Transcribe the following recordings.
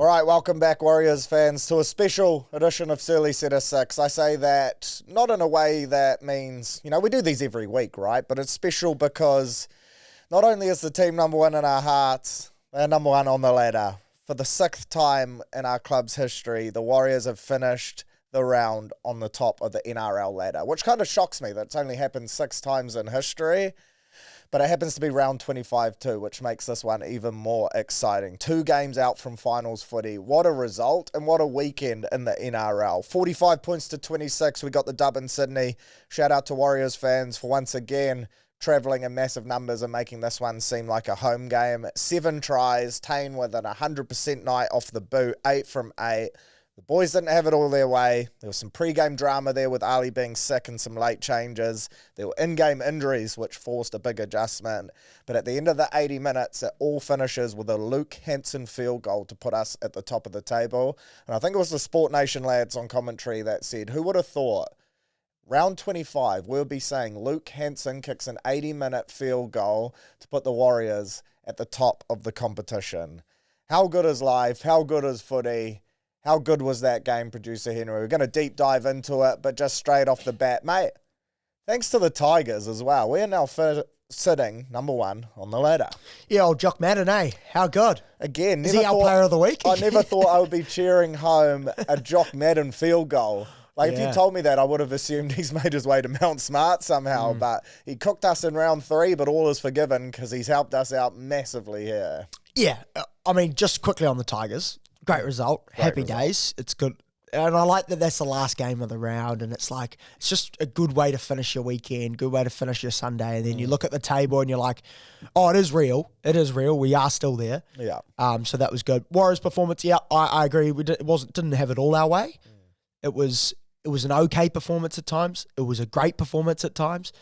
All right, welcome back, Warriors fans, to a special edition of Surly Setter 6. I say that not in a way that means, we do these every week, right? But it's special because not only is the team number one in our hearts, they're number one on the ladder. For the sixth time in our club's history, the Warriors have finished the round on the top of the NRL ladder, which kind of shocks me that it's only happened 6 times in history. But it happens to be round 25 too, which makes this one even more exciting. 2 games out from finals footy. What a result and what a weekend in the NRL. 45 points to 26. We got the dub in Sydney. Shout out to Warriors fans for once again travelling in massive numbers and making this one seem like a home game. 7 tries. Tane with an 100% night off the boot. 8 from 8. The boys didn't have it all their way. There was some pre-game drama there with Ali being sick and some late changes. There were in-game injuries, which forced a big adjustment. But at the end of the 80 minutes, it all finishes with a Luke Hanson field goal to put us at the top of the table. And I think it was the Sport Nation lads on commentary that said, who would have thought round 25, we'll be saying Luke Hanson kicks an 80-minute field goal to put the Warriors at the top of the competition. How good is life? How good is footy? How good was that game, Producer Henry? We're going to deep dive into it, but just straight off the bat, mate, thanks to the Tigers as well, we're now sitting number one on the ladder. Yeah, old Jock Madden, eh? How good. Again, is he our player of the week? I never thought I would be cheering home a Jock Madden field goal. If you told me that, I would have assumed he's made his way to Mount Smart somehow, but he cooked us in round 3, but all is forgiven because he's helped us out massively here. Yeah, just quickly on the Tigers. Great result. Happy days. It's good. And I like that that's the last game of the round, and it's just a good way to finish your weekend, good way to finish your Sunday, and then you look at the table and you're like, oh, it is real. It is real. We are still there. Yeah. So that was good. Warriors' performance, yeah, I agree. Didn't have it all our way. It was an okay performance at times. It was a great performance at times.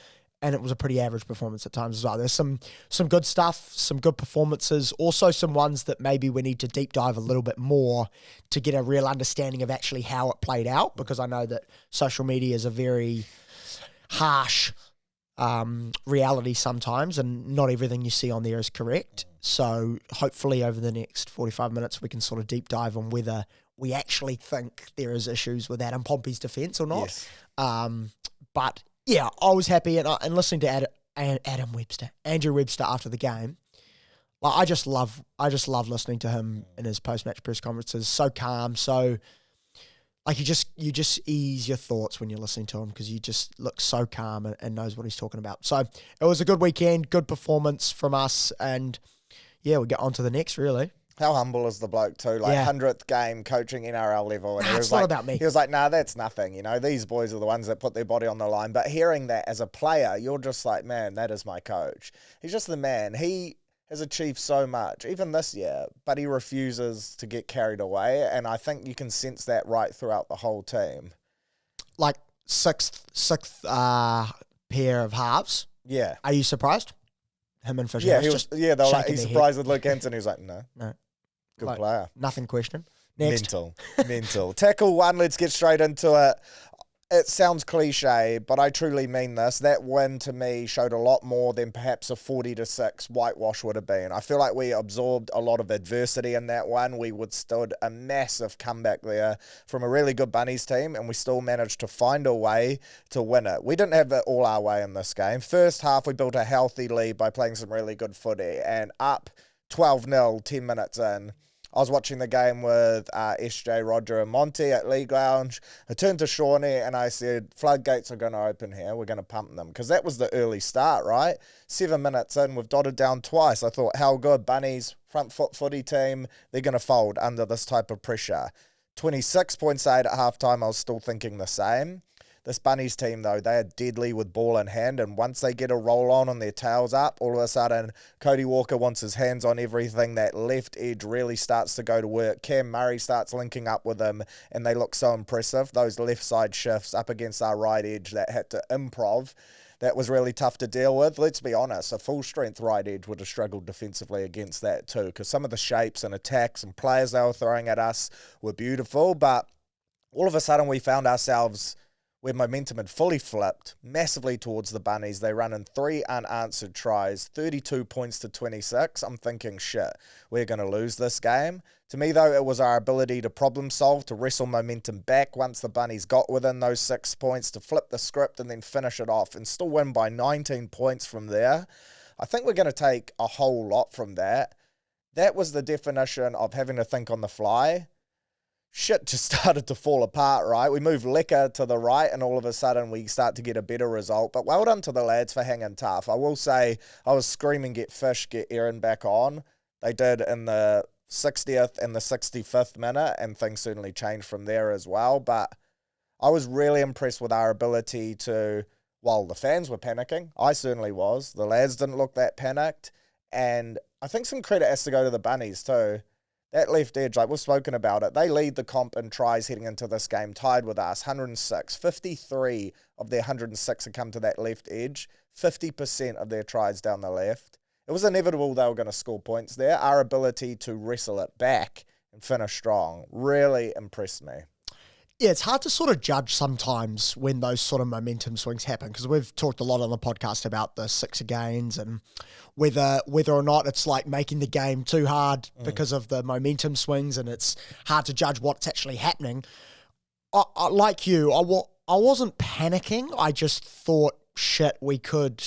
And it was a pretty average performance at times as well. There's some good stuff, some good performances, also some ones that maybe we need to deep dive a little bit more to get a real understanding of actually how it played out, because I know that social media is a very harsh reality sometimes, and not everything you see on there is correct. So hopefully over the next 45 minutes we can sort of deep dive on whether we actually think there is issues with Adam Pompey's defence or not. Yes. But yeah, I was happy, and listening to Andrew Webster after the game. I just love listening to him in his post-match press conferences. So calm, so you just ease your thoughts when you're listening to him because he just looks so calm and knows what he's talking about. So it was a good weekend, good performance from us, and yeah, we get on to the next really. How humble is the bloke too? 100th game coaching NRL level. And it's not about me. He was like, nah, that's nothing. These boys are the ones that put their body on the line. But hearing that as a player, you're just like, man, that is my coach. He's just the man. He has achieved so much, even this year, but he refuses to get carried away. And I think you can sense that right throughout the whole team. Sixth pair of halves. Yeah. Are you surprised? Him and Fisher. Yeah, they were like, he's surprised with Luke Hanson. He was like, no. Good player. Nothing question. Next. Mental. Tackle 1, let's get straight into it. It sounds cliche, but I truly mean this. That win to me showed a lot more than perhaps a 40-6 whitewash would have been. I feel like we absorbed a lot of adversity in that one. We withstood a massive comeback there from a really good Bunnies team, and we still managed to find a way to win it. We didn't have it all our way in this game. First half, we built a healthy lead by playing some really good footy, and up 12-0, 10 minutes in. I was watching the game with SJ, Roger and Monty at League Lounge. I turned to Shawnee and I said, floodgates are going to open here. We're going to pump them. Because that was the early start, right? 7 minutes in, we've dotted down twice. I thought, how good. Bunnies, front foot footy team, they're going to fold under this type of pressure. 26 points at halftime, I was still thinking the same. This Bunnies team, though, they are deadly with ball in hand, and once they get a roll on and their tails up, all of a sudden, Cody Walker wants his hands on everything. That left edge really starts to go to work. Cam Murray starts linking up with him, and they look so impressive. Those left side shifts up against our right edge that had to improv, that was really tough to deal with. Let's be honest, a full-strength right edge would have struggled defensively against that too, because some of the shapes and attacks and players they were throwing at us were beautiful, but all of a sudden we found ourselves where momentum had fully flipped massively towards the Bunnies. They run in 3 unanswered tries, 32 points to 26. I'm thinking, shit, we're going to lose this game. To me, though, it was our ability to problem solve, to wrestle momentum back once the Bunnies got within those 6 points, to flip the script and then finish it off and still win by 19 points from there. I think we're going to take a whole lot from that. That was the definition of having to think on the fly. Shit just started to fall apart, right? We moved Liquor to the right and all of a sudden we start to get a better result. But well done to the lads for hanging tough. I will say I was screaming, get Fish, get Aaron back on. They did in the 60th and the 65th minute, and things certainly changed from there as well. But I was really impressed with our ability to, while the fans were panicking, I certainly was. The lads didn't look that panicked. And I think some credit has to go to the Bunnies too. That left edge, like we've spoken about it, they lead the comp in tries heading into this game, tied with us, 106. 53 of their 106 had come to that left edge, 50% of their tries down the left. It was inevitable they were going to score points there. Our ability to wrestle it back and finish strong really impressed me. Yeah, it's hard to sort of judge sometimes when those sort of momentum swings happen, because we've talked a lot on the podcast about the sixer gains and whether or not it's like making the game too hard because of the momentum swings, and it's hard to judge what's actually happening. I like you, I wasn't panicking. I just thought, shit, we could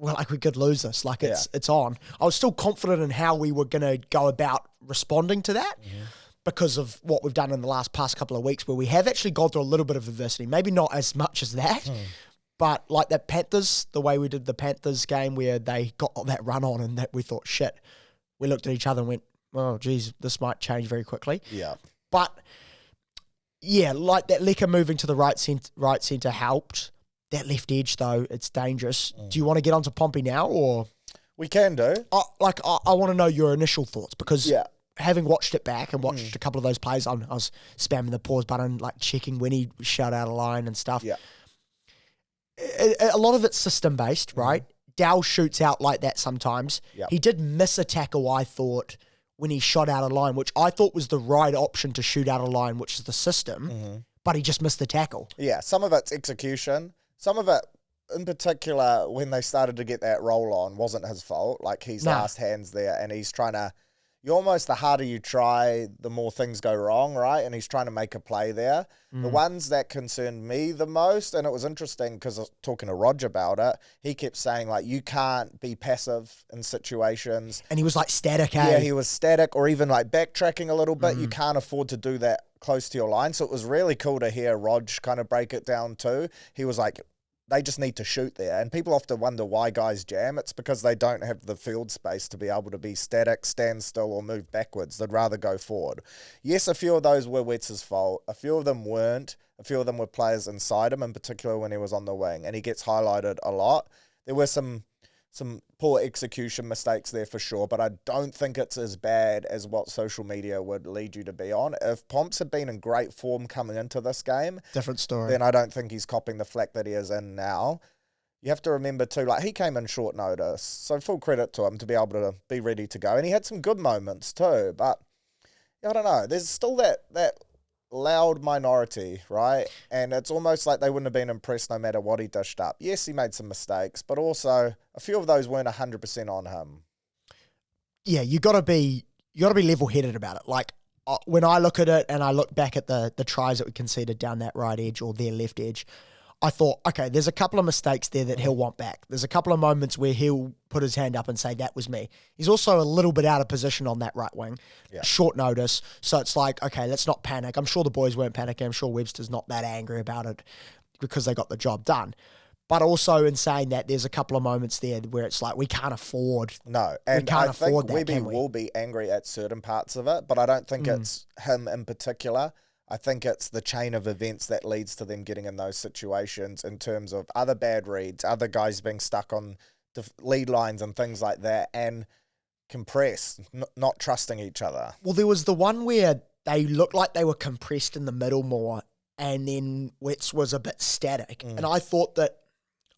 lose this. Like it's on. I was still confident in how we were going to go about responding to that. Mm-hmm. Because of what we've done in the past couple of weeks, where we have actually gone through a little bit of adversity. Maybe not as much as that, but like that Panthers, the way we did the Panthers game where they got that run on and that we thought, shit, we looked at each other and went, oh, geez, this might change very quickly. Yeah. But, yeah, like that Liquor moving to the right centre helped. That left edge, though, it's dangerous. Do you want to get onto Pompey now, or? We can do. I want to know your initial thoughts, because having watched it back and watched a couple of those plays, I was spamming the pause button, like checking when he shut out a line and stuff. Yeah. A lot of it's system-based, right? Dow shoots out like that sometimes. Yep. He did miss a tackle, I thought, when he shot out a line, which I thought was the right option to shoot out a line, which is the system, but he just missed the tackle. Yeah, some of it's execution. Some of it, in particular, when they started to get that roll on, wasn't his fault. Like, he's last hands there, and he's trying to... the harder you try, the more things go wrong, right? And he's trying to make a play there. The ones that concerned me the most, and it was interesting because I was talking to Rog about it, he kept saying, like, you can't be passive in situations. And he was, like, static, eh? Yeah, he was static, or even, like, backtracking a little bit. You can't afford to do that close to your line. So it was really cool to hear Rog kind of break it down too. He was like, they just need to shoot there. And people often wonder why guys jam. It's because they don't have the field space to be able to be static, stand still, or move backwards. They'd rather go forward. Yes, a few of those were Wetz's fault. A few of them weren't. A few of them were players inside him, in particular when he was on the wing. And he gets highlighted a lot. There were some poor execution mistakes there for sure, but I don't think it's as bad as what social media would lead you to be on. If Pomps had been in great form coming into this game, different story, then I don't think he's copping the flack that he is in now. You have to remember too, like, he came in short notice, so full credit to him to be able to be ready to go. And he had some good moments too, but I don't know, there's still that loud minority, right? And it's almost like they wouldn't have been impressed no matter what he dished up. Yes, he made some mistakes, but also a few of those weren't 100% on him. Yeah, you got to be level-headed about it. Like, when I look at it and I look back at the tries that we conceded down that right edge or their left edge, I thought, okay, there's a couple of mistakes there that he'll want back. There's a couple of moments where he'll put his hand up and say, that was me. He's also a little bit out of position on that right wing, short notice. So it's like, okay, let's not panic. I'm sure the boys weren't panicking. I'm sure Webster's not that angry about it because they got the job done. But also in saying that, there's a couple of moments there where it's like, we can't afford. No, and I think Webby will be angry at certain parts of it, but I don't think it's him in particular. I think it's the chain of events that leads to them getting in those situations in terms of other bad reads, other guys being stuck on the lead lines and things like that, and compressed, not trusting each other. Well, there was the one where they looked like they were compressed in the middle more, and then Wetz was a bit static. And I thought that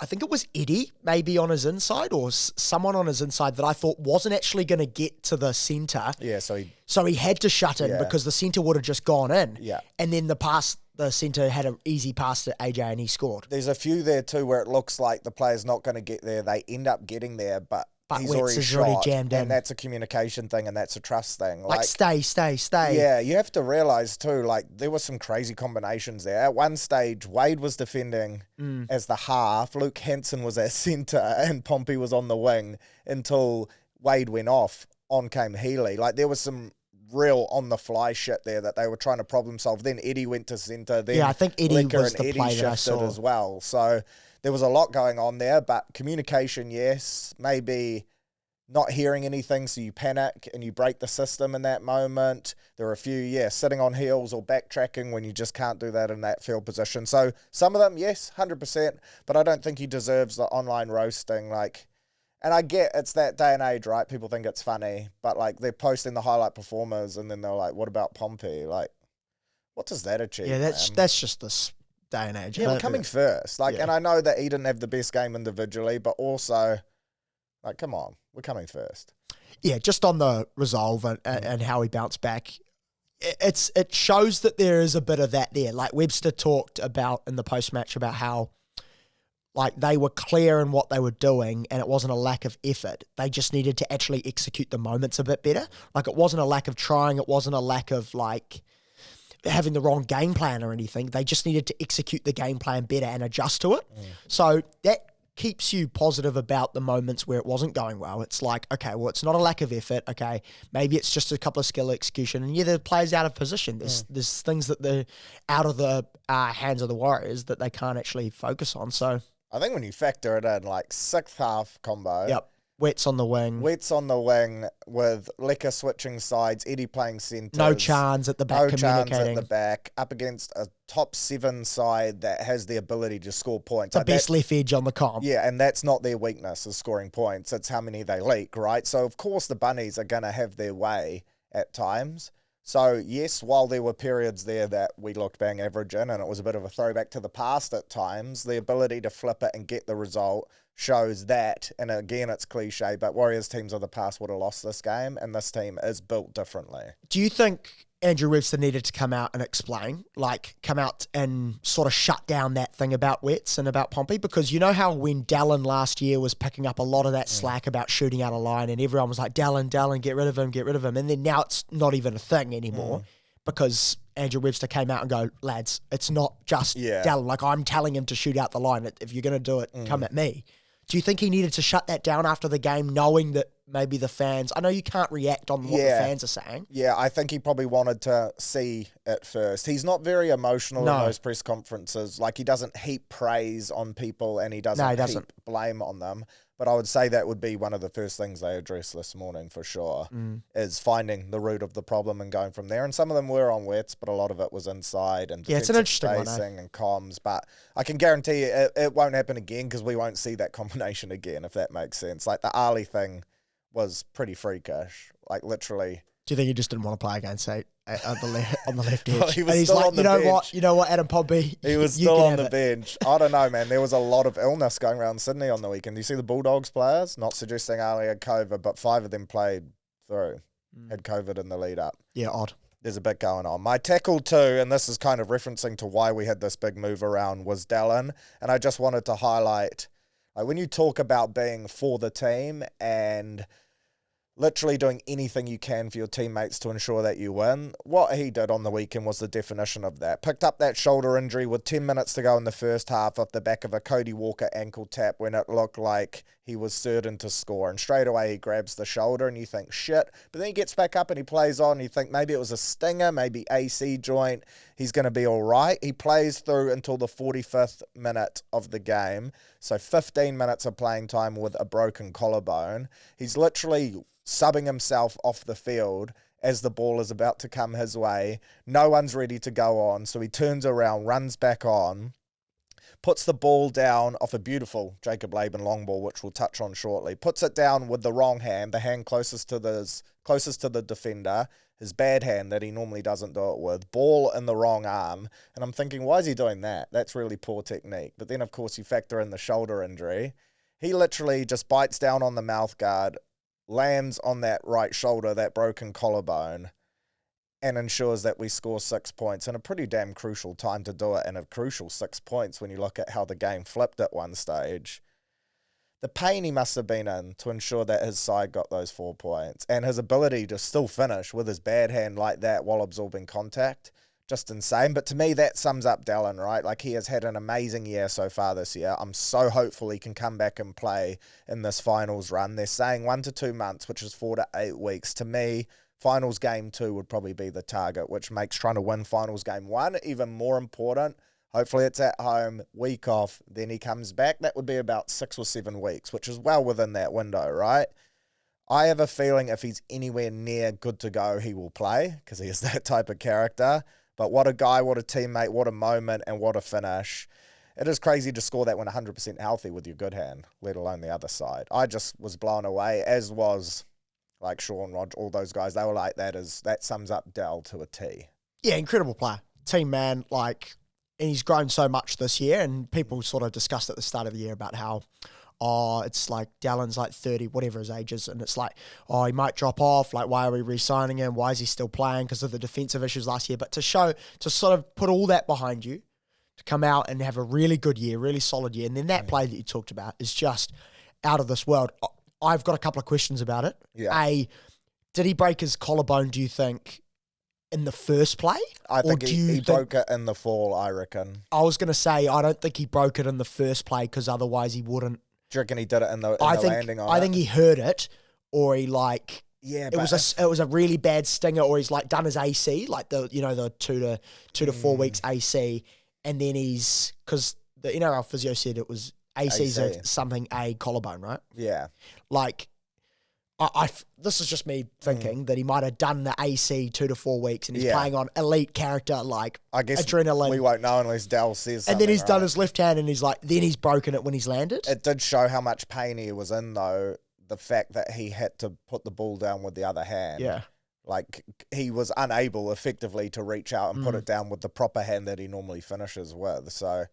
I think it was Eddie maybe on his inside or someone on his inside that I thought wasn't actually going to get to the centre. Yeah, so he had to shut in because the centre would have just gone in. Yeah. And then the centre had an easy pass to AJ and he scored. There's a few there too where it looks like the player's not going to get there. They end up getting there, but he's Wetz is shot, already jammed in. and that's a communication thing and that's a trust thing. Like stay. Yeah, you have to realise too, like there were some crazy combinations there. At one stage, Wade was defending as the half, Luke Hansen was at centre, and Pompey was on the wing until Wade went off. On came Healy. Like there was some real on-the-fly shit there that they were trying to problem solve. Then Eddie went to centre. Then I think Eddie Licker was and the Eddie play that I shifted saw as well. So there was a lot going on there, but communication, yes, maybe not hearing anything, so you panic and you break the system in that moment. There are a few, sitting on heels or backtracking when you just can't do that in that field position. So some of them, yes, 100%, but I don't think he deserves the online roasting. And I get it's that day and age, right? People think it's funny, but they're posting the highlight performers and then they're like, what about Pompey? What does that achieve? Yeah, that's just this day and age. Yeah, we're coming first. And I know that he didn't have the best game individually, but also, come on, we're coming first. Yeah, just on the resolve and how he bounced back, it shows that there is a bit of that there. Like Webster talked about in the post-match about how they were clear in what they were doing and it wasn't a lack of effort. They just needed to actually execute the moments a bit better. It wasn't a lack of trying. It wasn't a lack of having the wrong game plan or anything. They just needed to execute the game plan better and adjust to it. So that keeps you positive about the moments where it wasn't going well. It's okay, well, it's not a lack of effort. Okay, maybe it's just a couple of skill execution. And the player's out of position. There's things that they're out of the hands of the Warriors that they can't actually focus on. So I think when you factor it in, sixth half combo. Yep. Wetz on the wing. Wetz on the wing with Licker switching sides, Eddie playing centres. No chance at the back communicating. No chance at the back, up against a top 7 side that has the ability to score points. The best left edge on the comp. Yeah, and that's not their weakness, is scoring points. It's how many they leak, right? So, of course, the Bunnies are going to have their way at times. So, yes, while there were periods there that we looked bang average in, and it was a bit of a throwback to the past at times, the ability to flip it and get the result shows that. And again, it's cliche, but Warriors teams of the past would have lost this game, and this team is built differently. Do you think Andrew Webster needed to come out and explain, come out and sort of shut down that thing about Wetz and about Pompey? Because you know how when Dallin last year was picking up a lot of that slack about shooting out a line and everyone was like, Dallin, get rid of him. And then now it's not even a thing anymore because Andrew Webster came out and go, lads, it's not just Dallin. I'm telling him to shoot out the line. If you're going to do it, come at me. Do you think he needed to shut that down after the game, knowing that maybe the fans... I know you can't react on what the fans are saying. Yeah, I think he probably wanted to see it first. He's not very emotional in those press conferences. He doesn't heap praise on people and he doesn't heap blame on them. But I would say that would be one of the first things they addressed this morning for sure, is finding the root of the problem and going from there. And some of them were on Wetz, but a lot of it was inside and it's an interesting spacing and comms. But I can guarantee you it won't happen again because we won't see that combination again, if that makes sense. The Ali thing was pretty freakish, literally. Do you think he just didn't want to play against Eight on the left edge? Well, he was still on the bench. You know what, Adam Pompey? He was still on the bench. I don't know, man. There was a lot of illness going around Sydney on the weekend. Do you see the Bulldogs players? Not suggesting Ali had COVID, but 5 of them played through, had COVID in the lead up. Yeah, odd. There's a bit going on. My tackle too, and this is kind of referencing to why we had this big move around, was Dallin. And I just wanted to highlight, when you talk about being for the team and literally doing anything you can for your teammates to ensure that you win. What he did on the weekend was the definition of that. Picked up that shoulder injury with 10 minutes to go in the first half off the back of a Cody Walker ankle tap when it looked like he was certain to score. And straight away he grabs the shoulder and you think, shit. But then he gets back up and he plays on and you think maybe it was a stinger, maybe AC joint. He's going to be all right. He plays through until the 45th minute of the game. So 15 minutes of playing time with a broken collarbone. He's literally subbing himself off the field as the ball is about to come his way. No one's ready to go on, so he turns around, runs back on, puts the ball down off a beautiful Jacob Laban long ball, which we'll touch on shortly, puts it down with the wrong hand, the hand closest to the defender, his bad hand that he normally doesn't do it with, ball in the wrong arm, and I'm thinking, why is he doing that? That's really poor technique. But then, of course, you factor in the shoulder injury. He literally just bites down on the mouth guard, lands on that right shoulder, that broken collarbone, and ensures that we score 6 points in a pretty damn crucial time to do it, and a crucial 6 points when you look at how the game flipped at one stage. The pain he must have been in to ensure that his side got those 4 points, and his ability to still finish with his bad hand like that while absorbing contact, just insane. But to me, that sums up Dallin, right? Like, he has had an amazing year so far this year. I'm so hopeful he can come back and play in this finals run. They're saying 1 to 2 months, which is 4 to 8 weeks. To me, finals game 2 would probably be the target, which makes trying to win finals game 1 even more important. Hopefully it's at home, week off, then he comes back. That would be about 6 or 7 weeks, which is well within that window, right? I have a feeling if he's anywhere near good to go, he will play, because he is that type of character. But what a guy, what a teammate, what a moment, and what a finish. It is crazy to score that when 100% healthy with your good hand, let alone the other side. I just was blown away, as was like Sean, Rod, all those guys. They were like, that sums up Dell to a T. Yeah, incredible player. Team man, like, and he's grown so much this year, and people sort of discussed at the start of the year about how, it's like Dallin's like 30, whatever his age is, and it's like, he might drop off, like, why are we re-signing him? Why is he still playing? Because of the defensive issues last year. But to sort of put all that behind you, to come out and have a really good year, really solid year, and then that play that you talked about is just out of this world. I've got a couple of questions about it. Yeah. Did he break his collarbone, do you think, in the first play? I think he broke it in the fall, I reckon. I was going to say, I don't think he broke it in the first play, because otherwise he wouldn't. Do you reckon he did it in the landing on it? I think he heard it, or he like... Yeah, it was a really bad stinger, or he's like done his AC, like the 2 to 4 weeks AC, and then because the NRL physio said it was AC's a collarbone, right? Yeah. Like, this is just me thinking that he might have done the AC 2 to 4 weeks, and he's playing on elite character, like, I guess adrenaline. We won't know unless Dell says something. And then he's done his left hand, and then he's broken it when he's landed. It did show how much pain he was in, though, the fact that he had to put the ball down with the other hand. Yeah. Like, he was unable effectively to reach out and put it down with the proper hand that he normally finishes with. So,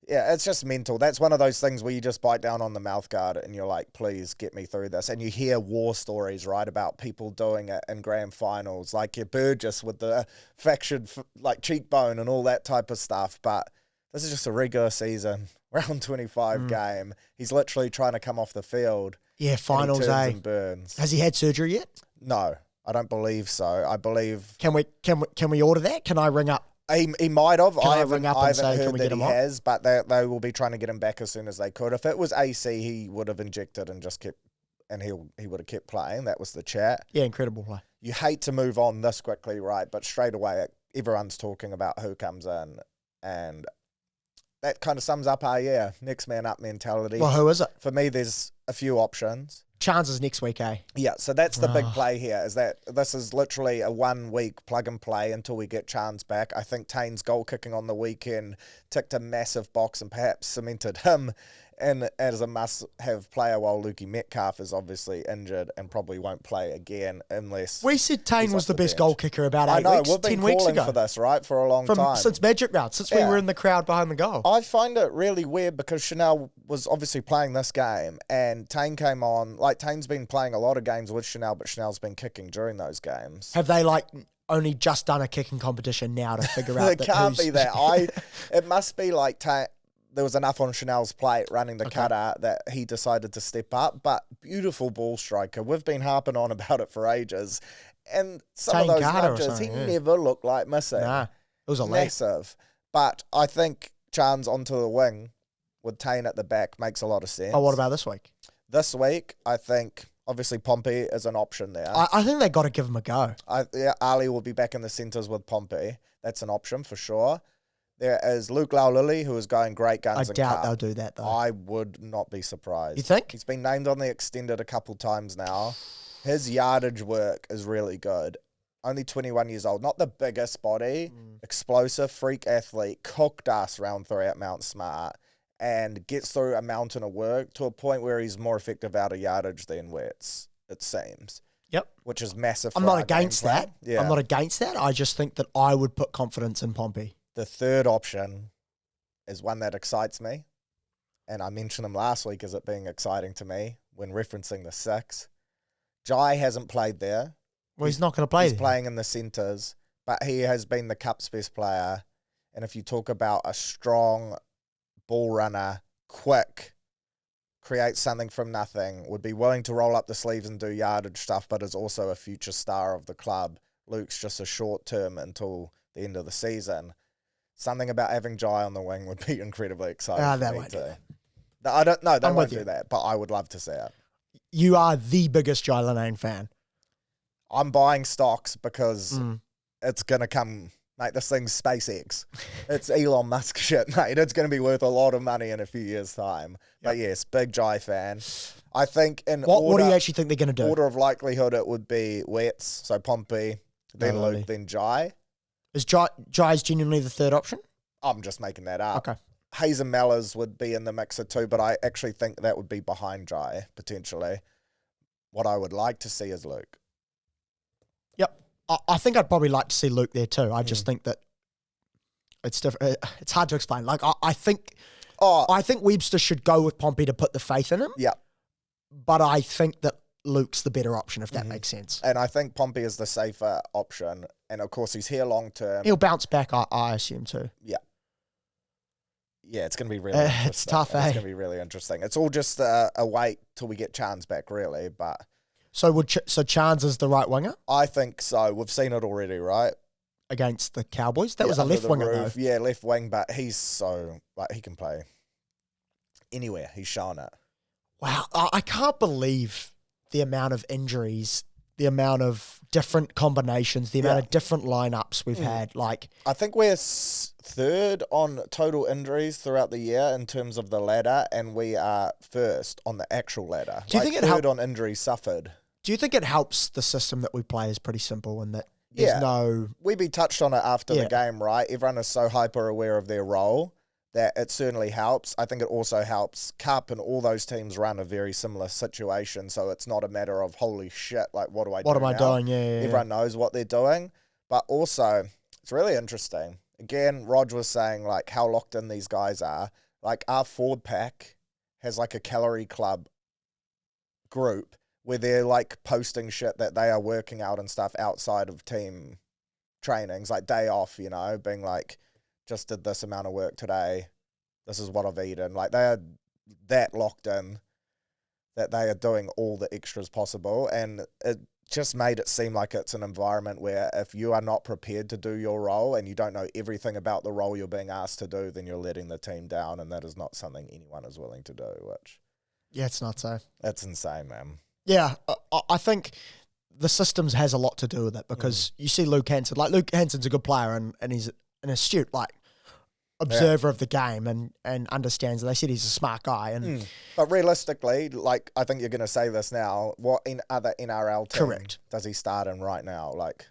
yeah, it's just mental. That's one of those things where you just bite down on the mouth guard and you're like, please get me through this. And you hear war stories, right, about people doing it in grand finals, like your Burgess with the fractured like cheekbone and all that type of stuff. But this is just a regular season, round 25 game. He's literally trying to come off the field. Yeah, finals, and burns. Has he had surgery yet? No, I don't believe so. I believe... Can we order that? Can I ring up? He might have. I haven't heard that he has, but they will be trying to get him back as soon as they could. If it was AC, he would have injected and just kept, and he would have kept playing. That was the chat. Yeah, incredible play. You hate to move on this quickly, right? But straight away, everyone's talking about who comes in, and that kind of sums up our next man up mentality. Well, who is it? For me, there's a few options. Chances next week, eh? Yeah, so that's the big play here, is that this is literally a 1 week plug and play until we get Chance back. I think Tane's goal kicking on the weekend ticked a massive box and perhaps cemented him in as a must-have player, while Lukey Metcalf is obviously injured and probably won't play again unless... We said Tane was the best goal kicker about 8 weeks, we've been 10 weeks ago. for this, right, for a long time. Since Magic Round, since we were in the crowd behind the goal. I find it really weird because Chanel was obviously playing this game and Tane came on. Like, Tane's been playing a lot of games with Chanel, but Chanel's been kicking during those games. Have they, like, only just done a kicking competition now to figure out It can't be that. It must be like there was enough on Chanel's plate running the cutter that he decided to step up. But beautiful ball striker. We've been harping on about it for ages. And some of those nudges, he never looked like missing. Nah, it was a massive. But I think Chan's onto the wing with Tane at the back makes a lot of sense. Oh, what about this week? This week, I think, obviously, Pompey is an option there. I think they got to give him a go. Ali will be back in the centres with Pompey. That's an option for sure. There is Luke Laulili, who is going great guns. I doubt they'll do that, though. I would not be surprised. You think? He's been named on the extended a couple times now. His yardage work is really good. only 21 years old, not the biggest body, explosive, freak athlete, cooked us round 3 at Mount Smart, and gets through a mountain of work to a point where he's more effective out of yardage than Wets, it seems. Yep. Which is massive for I'm not our against game plan. that. Yeah. I'm not against that. I just think that I would put confidence in Pompey. The third option is one that excites me, and I mentioned him last week as it being exciting to me when referencing the 6. Jai hasn't played there. Well, he's not going to play He's there. playing in the centres, but he has been the Cup's best player. And if you talk about a strong ball runner, quick, create something from nothing, would be willing to roll up the sleeves and do yardage stuff, but is also a future star of the club. Luke's just a short term until the end of the season. Something about having Jai on the wing would be incredibly exciting for they me won't do too. that. I don't know. They I'm won't with do you. that, but I would love to see it. You are the biggest Jai Lanane fan. I'm buying stocks because it's going to come, mate, this thing's SpaceX. It's Elon Musk shit, mate. It's going to be worth a lot of money in a few years' time. Yep. But yes, big Jai fan. I think what do you actually think they're going to do? Order of likelihood, it would be Wets, so Pompey, then Luke, then Jai. Is Jai's genuinely the third option? I'm just making that up. Okay. Hayes and Mellors would be in the mixer too, but I actually think that would be behind Jai, potentially. What I would like to see is Luke. Yep. I think I'd probably like to see Luke there too. I just think that it's different. It's hard to explain. Like, I think Webster should go with Pompey to put the faith in him. Yeah. But I think that Luke's the better option, if that makes sense. And I think Pompey is the safer option. And of course, he's here long term. He'll bounce back, I assume too. Yeah. Yeah, it's going to be really interesting. It's tough, It's going to be really interesting. It's all just a wait till we get Chance back, really. But so Chance is the right winger I think so. We've seen it already, right? against the Cowboys. That was a left winger though. Yeah, left wing, but he's so, like, he can play anywhere. He's shown it. Wow, I can't believe the amount of injuries, the amount of different combinations, the amount of different lineups we've had. Like, I think we're third on total injuries throughout the year in terms of the ladder, and we are first on the actual ladder. Do you think it third on injuries suffered? Do you think it helps the system that we play is pretty simple and that there's no... We touched on it after the game, right? Everyone is so hyper aware of their role that it certainly helps. I think it also helps Cup and all those teams run a very similar situation, so it's not a matter of, holy shit, like, what do I do What am I now? doing? Yeah. Everyone knows what they're doing. But also, it's really interesting. Again, Rog was saying, like, how locked in these guys are. Like, our forward pack has, like, a calorie club group where they're, like, posting shit that they are working out and stuff outside of team trainings, like day off, you know, being like, just did this amount of work today. This is what I've eaten. Like, they are that locked in that they are doing all the extras possible. And it just made it seem like it's an environment where if you are not prepared to do your role and you don't know everything about the role you're being asked to do, then you're letting the team down. And that is not something anyone is willing to do, which... Yeah, it's not so. That's insane, man. Yeah, I think the systems has a lot to do with it because you see Luke Hansen. Like, Luke Hansen's a good player and he's an astute, like, observer of the game and understands. They said he's a smart guy. And But realistically, like, I think you're going to say this now, what in other NRL team does he start in right now? Like,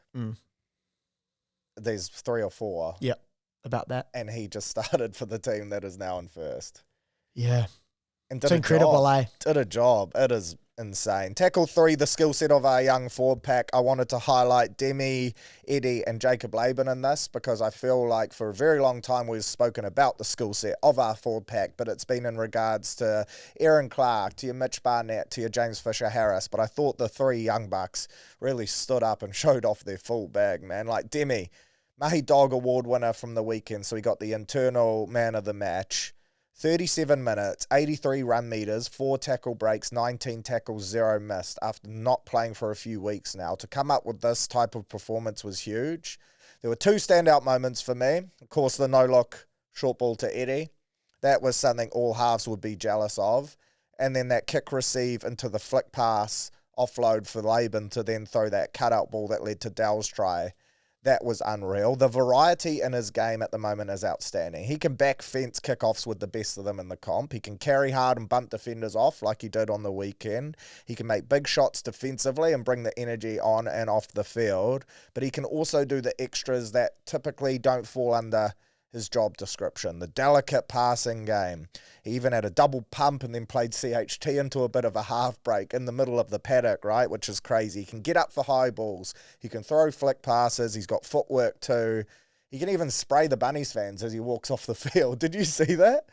there's 3 or 4. Yep, about that. And he just started for the team that is now in first. Yeah. And It's incredible, Did a job. It is insane. Tackle 3, the skill set of our young forward pack. I wanted to highlight Demi, Eddie, and Jacob Laban in this because I feel like for a very long time we've spoken about the skill set of our forward pack, but it's been in regards to Aaron Clark, to your Mitch Barnett, to your James Fisher-Harris. But I thought the 3 young bucks really stood up and showed off their full bag, man. Like Demi, Mahi Dog Award winner from the weekend, so he got the internal man of the match. 37 minutes, 83 run meters, 4 tackle breaks, 19 tackles, 0 missed after not playing for a few weeks now. To come up with this type of performance was huge. There were 2 standout moments for me. Of course, the no-look short ball to Eddie. That was something all halves would be jealous of. And then that kick receive into the flick pass offload for Laban to then throw that cutout ball that led to Dell's try. that was unreal. The variety in his game at the moment is outstanding. He can back fence kickoffs with the best of them in the comp. He can carry hard and bunt defenders off like he did on the weekend. He can make big shots defensively and bring the energy on and off the field. But he can also do the extras that typically don't fall under his job description. The delicate passing game. He even had a double pump and then played CHT into a bit of a half break in the middle of the paddock, right? Which is crazy. He can get up for high balls. He can throw flick passes. He's got footwork too. He can even spray the Bunnies fans as he walks off the field. Did you see that?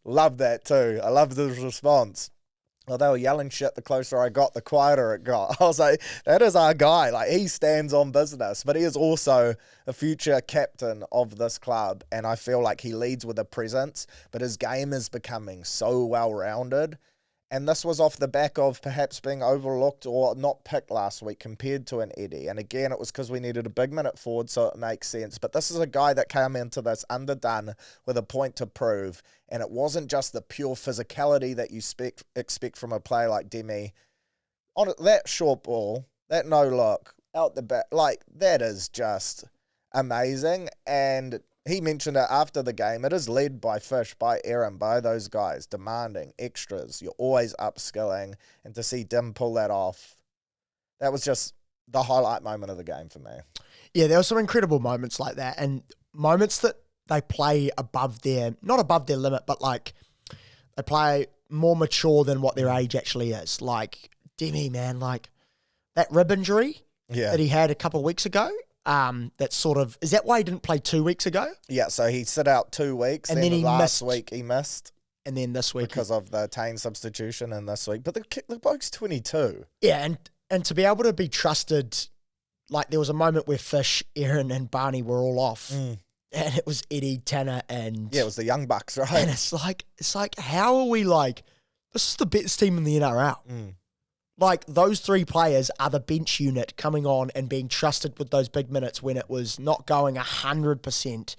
Love that too. I loved his response. Well, they were yelling shit the closer I got, the quieter it got. I was like, that is our guy. Like, he stands on business, but he is also a future captain of this club, and I feel like he leads with a presence, but his game is becoming so well-rounded, and this was off the back of perhaps being overlooked or not picked last week compared to an Eddie, and again, it was because we needed a big minute forward, so it makes sense, but this is a guy that came into this underdone with a point to prove, and it wasn't just the pure physicality that you expect from a player like Demi. On that short ball, that no look, out the back, like, that is just amazing. And he mentioned it after the game. It is led by Fish, by Aaron, by those guys, demanding extras. You're always upskilling. And to see Dim pull that off, that was just the highlight moment of the game for me. Yeah, there were some incredible moments like that, and moments that they play above their, not above their limit, but like they play more mature than what their age actually is. Like Demi, man, like that rib injury that he had a couple of weeks ago, that sort of, is that why he didn't play 2 weeks ago? Yeah, so he sit out 2 weeks, and then he last week he missed. And then this week. Because of the Tane substitution in this week. But the bloke's 22. Yeah, and to be able to be trusted, like there was a moment where Fish, Aaron and Barney were all off. And it was Eddie, Tanner, and... Yeah, it was the Young Bucks, right? And it's like, how are we like... This is the best team in the NRL. Like, those three players are the bench unit coming on and being trusted with those big minutes when it was not going 100%.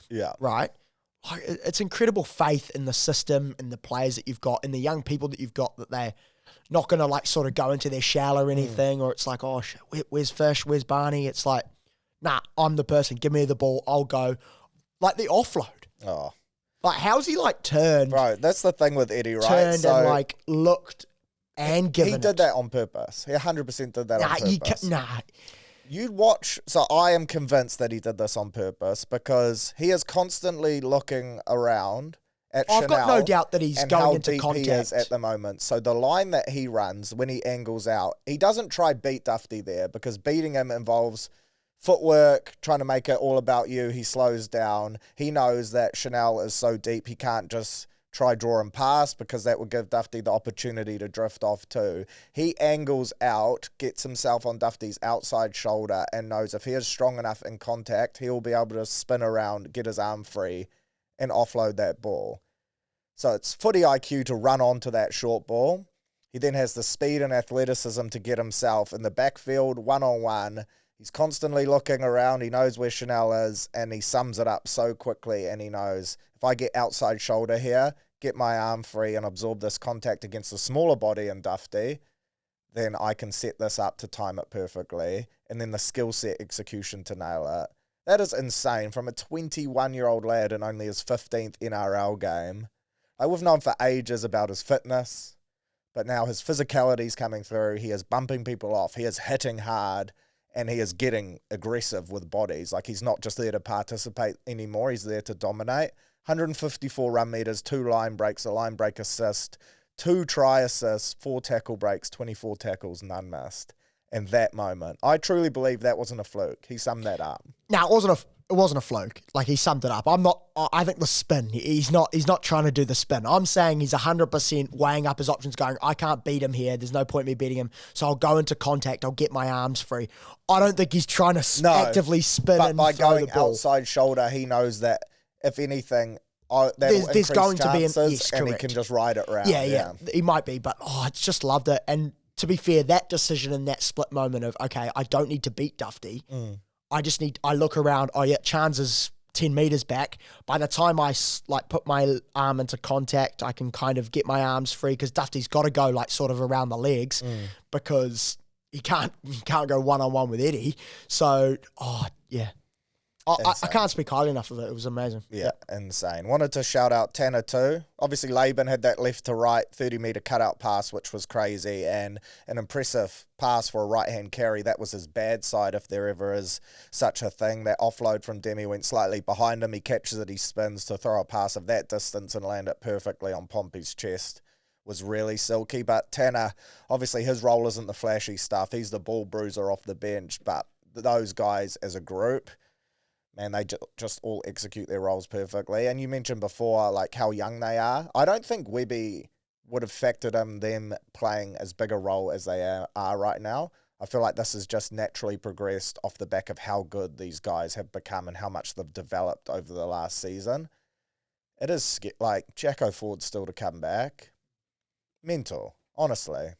Yeah. Right? Like, it's incredible faith in the system and the players that you've got and the young people that you've got, that they're not going to, like, sort of go into their shell or anything, or it's like, oh, where's Fish? Where's Barney? It's like... Nah, I'm the person. Give me the ball. I'll go. Like the offload. Oh. Like, how's he like turned? Bro, that's the thing with Eddie, right? Turned and like looked and given He did that on purpose. He 100% did that on purpose. You'd watch. So I am convinced that he did this on purpose because he is constantly looking around at Chanel. I've got no doubt that he's going into contact. He is at the moment. So the line that he runs when he angles out, he doesn't try beat Dufty there because beating him involves footwork, trying to make it all about you. He slows down. He knows that Chanel is so deep he can't just try draw and pass because that would give Dufty the opportunity to drift off too. He angles out, gets himself on Dufty's outside shoulder and knows if he is strong enough in contact, he'll be able to spin around, get his arm free and offload that ball. So it's footy IQ to run onto that short ball. He then has the speed and athleticism to get himself in the backfield one-on-one. He's constantly looking around. He knows where Chanel is, and he sums it up so quickly, and he knows, if I get outside shoulder here, get my arm free and absorb this contact against the smaller body in Dufty, then I can set this up to time it perfectly, and then the skill set execution to nail it. That is insane. From a 21-year-old lad in only his 15th NRL game. We've known for ages about his fitness, but now his physicality's coming through. He is bumping people off. He is hitting hard. And he is getting aggressive with bodies. Like, he's not just there to participate anymore. He's there to dominate. 154 run meters, 2 line breaks, a line break assist, 2 try assists, 4 tackle breaks, 24 tackles, none missed. And that moment, I truly believe that wasn't a fluke. He summed that up. No, it wasn't a fluke. Like, he summed it up. I think the spin, he's not trying to do the spin. I'm saying he's 100% weighing up his options, going, I can't beat him here. There's no point in me beating him. So I'll go into contact. I'll get my arms free. I don't think he's trying to actively spin and throw the ball. But by going outside shoulder, he knows that, if anything, there's going to be and he can just ride it around. Yeah. He might be, but I just loved it. And to be fair, that decision in that split moment of, okay, I don't need to beat Dufty. I look around, Chance is 10 meters back. By the time I put my arm into contact, I can kind of get my arms free because Dufty's got to go sort of around the legs because you can't go one-on-one with Eddie. So, yeah. I can't speak highly enough of it. It was amazing. Yeah, insane. Wanted to shout out Tanner too. Obviously, Laban had that left to right 30-metre cutout pass, which was crazy, and an impressive pass for a right-hand carry. That was his bad side, if there ever is such a thing. That offload from Demi went slightly behind him. He catches it, he spins to throw a pass of that distance and land it perfectly on Pompey's chest. Was really silky. But Tanner, obviously his role isn't the flashy stuff. He's the ball bruiser off the bench. But those guys as a group, man, they just all execute their roles perfectly. And you mentioned before, like, how young they are. I don't think Webby would have factored in them playing as big a role as they are right now. I feel like this has just naturally progressed off the back of how good these guys have become and how much they've developed over the last season. It is, like, Jacko Ford still to come back. Mental, honestly.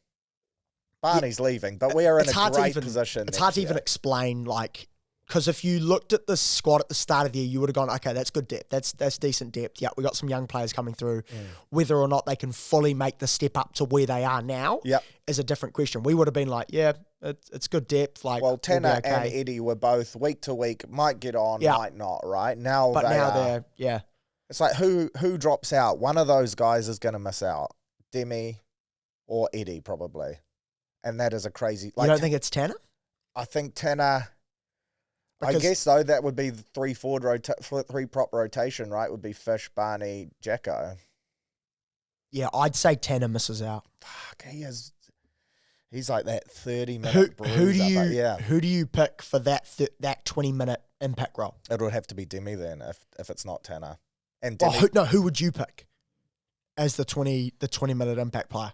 Barney's leaving, but we are in a great position. It's hard to even explain, like, because if you looked at the squad at the start of the year, you would have gone, okay, that's good depth. That's decent depth. Yeah, we got some young players coming through. Whether or not they can fully make the step up to where they are now is a different question. We would have been like, yeah, it's good depth. Like, well, Tanner and Eddie were both week to week, might get on, might not, right? Now they're It's like who drops out? One of those guys is going to miss out. Demi or Eddie, probably. And that is a crazy... Like, you don't think it's Tanner? I think Tanner... Because I guess, though, that would be the 3-prop rotation, right? Would be Fish, Barney, Jacko. Yeah, I'd say Tanner misses out. Fuck, he's like that 30-minute bruiser. Who do you pick for that 20-minute impact role? It would have to be Demi then, if it's not Tanner. And Demi, who would you pick as the 20-minute impact player?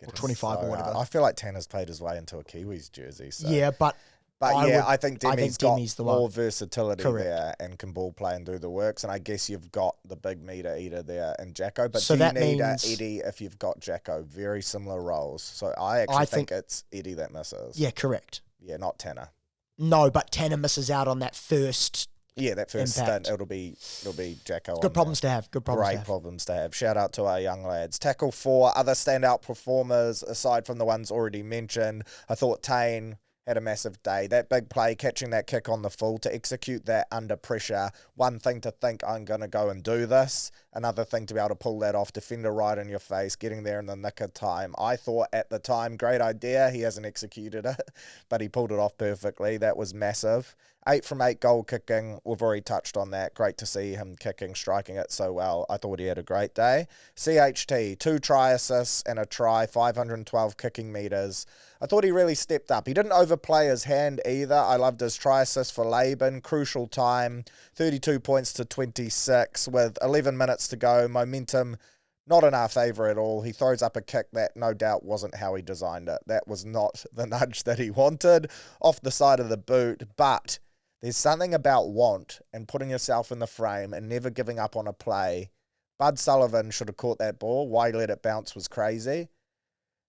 Or 25 or whatever. I feel like Tanner's played his way into a Kiwis jersey. So. Yeah, But I think Demi's got the more one. versatility there and can ball play and do the works. And I guess you've got the big meter eater there in Jacko. But so do you need Eddie if you've got Jacko? Very similar roles. So I actually think it's Eddie that misses. Yeah, correct. Yeah, not Tanner. No, but Tanner misses out on that first. Yeah, that first impact. stint, it'll be Jacko. Good problems to have. Great problems to have. Shout out to our young lads. Tackle 4, other standout performers, aside from the ones already mentioned. I thought Tane had a massive day. That big play, catching that kick on the full, to execute that under pressure. One thing to think, I'm going to go and do this. Another thing to be able to pull that off, defender right in your face, getting there in the nick of time. I thought at the time, great idea. He hasn't executed it, but he pulled it off perfectly. That was massive. 8 from 8 goal kicking. We've already touched on that. Great to see him kicking, striking it so well. I thought he had a great day. CHT, 2 try assists and a try, 512 kicking metres. I thought he really stepped up. He didn't overplay his hand either. I loved his try assist for Laban. Crucial time, 32 points to 26 with 11 minutes to go. Momentum not in our favour at all. He throws up a kick that no doubt wasn't how he designed it. That was not the nudge that he wanted. Off the side of the boot, but there's something about want and putting yourself in the frame and never giving up on a play. Bud Sullivan should have caught that ball. Why he let it bounce was crazy.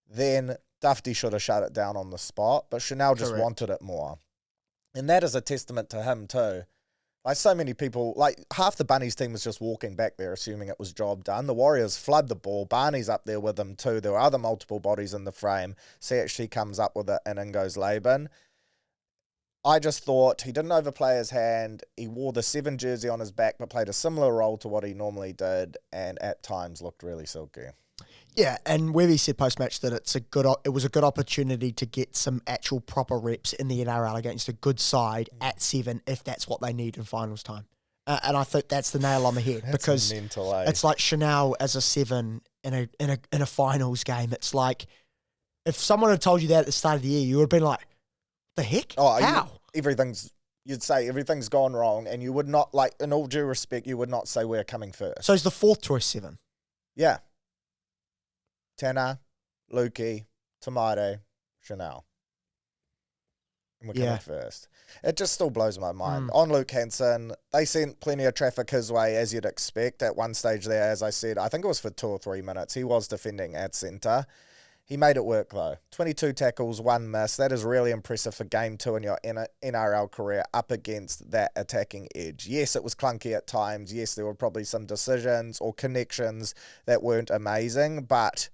Then Dufty should have shut it down on the spot, but Chanel just wanted it more. And that is a testament to him too. Like, so many people, like half the Bunnies team was just walking back there assuming it was job done. The Warriors flood the ball. Barney's up there with them too. There were other multiple bodies in the frame. CHT comes up with it and in goes Laban. I just thought he didn't overplay his hand. He wore the 7 jersey on his back but played a similar role to what he normally did and at times looked really silky. Yeah, and Webby said post-match that it was a good opportunity to get some actual proper reps in the NRL against a good side at 7 if that's what they need in finals time. And I think that's the nail on the head because mental, it's like Chanel as a 7 in a finals game. It's like if someone had told you that at the start of the year, you would have been like, the heck? Oh, how? You'd say everything's gone wrong and you would not, like, in all due respect, you would not say we're coming first. So is the 4th choice 7? Yeah. Tanner, Lukey, Tomato, Chanel. And we're coming first. It just still blows my mind. On Luke Hansen, they sent plenty of traffic his way, as you'd expect. At one stage there, as I said, I think it was for 2 or 3 minutes. He was defending at centre. He made it work, though. 22 tackles, 1 miss. That is really impressive for Game 2 in your NRL career up against that attacking edge. Yes, it was clunky at times. Yes, there were probably some decisions or connections that weren't amazing, but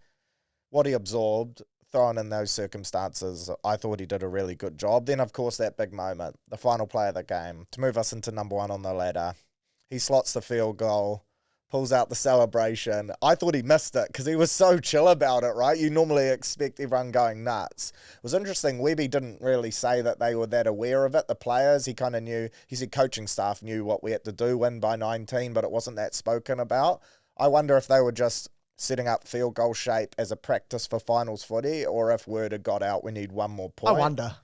what he absorbed thrown in those circumstances, I thought he did a really good job. Then, of course, that big moment, the final play of the game, to move us into number 1 on the ladder. He slots the field goal, pulls out the celebration. I thought he missed it because he was so chill about it, right? You normally expect everyone going nuts. It was interesting. Webby didn't really say that they were that aware of it, the players. He kind of knew, he said coaching staff knew what we had to do, win by 19, but it wasn't that spoken about. I wonder if they were just setting up field goal shape as a practice for finals footy, or if word had got out, we need one more point. I wonder.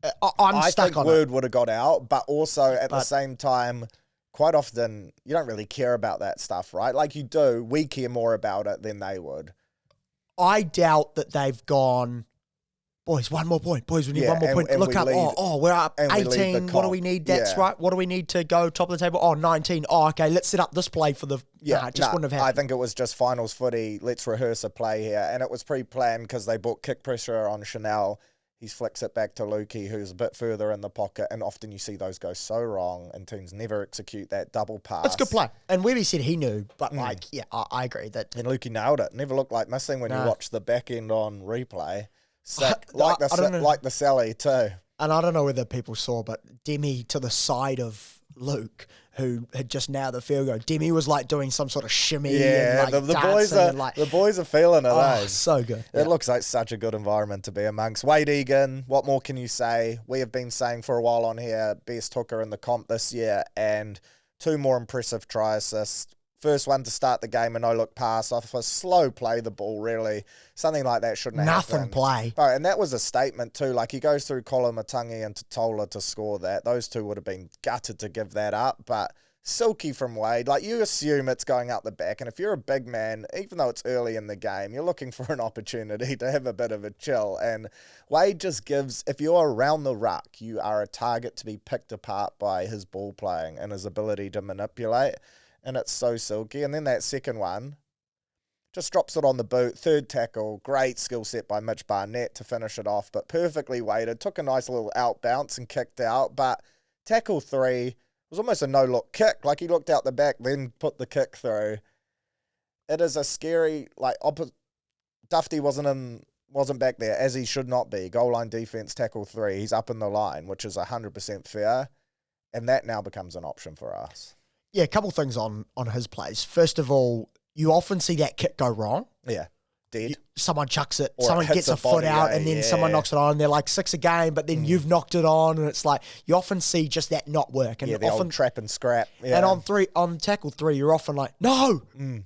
I think word would have got out, but also at the same time, quite often you don't really care about that stuff, right? Like you do, we care more about it than they would. I doubt that they've gone, boys, one more point. Boys, we need one more point. And look up. We're up 18. What do we need? That's right. What do we need to go top of the table? 19. Okay, let's set up this play for the... wouldn't have happened. I think it was just finals footy. Let's rehearse a play here. And it was pre-planned because they brought kick pressure on Chanel. He flicks it back to Lukey, who's a bit further in the pocket. And often you see those go so wrong and teams never execute that double pass. That's a good play. And Webby said he knew, but I agree that... And Lukey nailed it. Never looked like missing when you watch the back end on replay. Sick. Like the Sally too. And I don't know whether people saw, but Demi to the side of Luke, who had just nailed the field goal. Demi was like doing some sort of shimmy. Yeah, and like the boys are feeling it. So good. It looks like such a good environment to be amongst. Wade Egan, what more can you say? We have been saying for a while on here, best hooker in the comp this year, and 2 more impressive try assists. First one to start the game, a no-look pass off a slow play the ball, really. Something like that shouldn't have happened. Nothing play. Oh, and that was a statement too. Like, he goes through Kolomatangi and Totola to score that. Those two would have been gutted to give that up, but silky from Wade. Like, you assume it's going out the back, and if you're a big man, even though it's early in the game, you're looking for an opportunity to have a bit of a chill. And Wade just gives, if you're around the ruck, you are a target to be picked apart by his ball playing and his ability to manipulate. And it's so silky. And then that second one, just drops it on the boot. Third tackle, great skill set by Mitch Barnett to finish it off, but perfectly weighted. Took a nice little out bounce and kicked out. But tackle 3 was almost a no-look kick. Like, he looked out the back, then put the kick through. It is a scary, Dufty wasn't back there, as he should not be. Goal line defense, tackle 3. He's up in the line, which is 100% fair. And that now becomes an option for us. Yeah, a couple things on his plays. First of all, you often see that kick go wrong. Yeah, dead. Someone chucks it, Or someone gets a foot out, and then someone knocks it on. They're like 6 a game, but then you've knocked it on, and it's like you often see just that not work. And the old trap and scrap. Yeah. And on tackle 3, you're often like, no,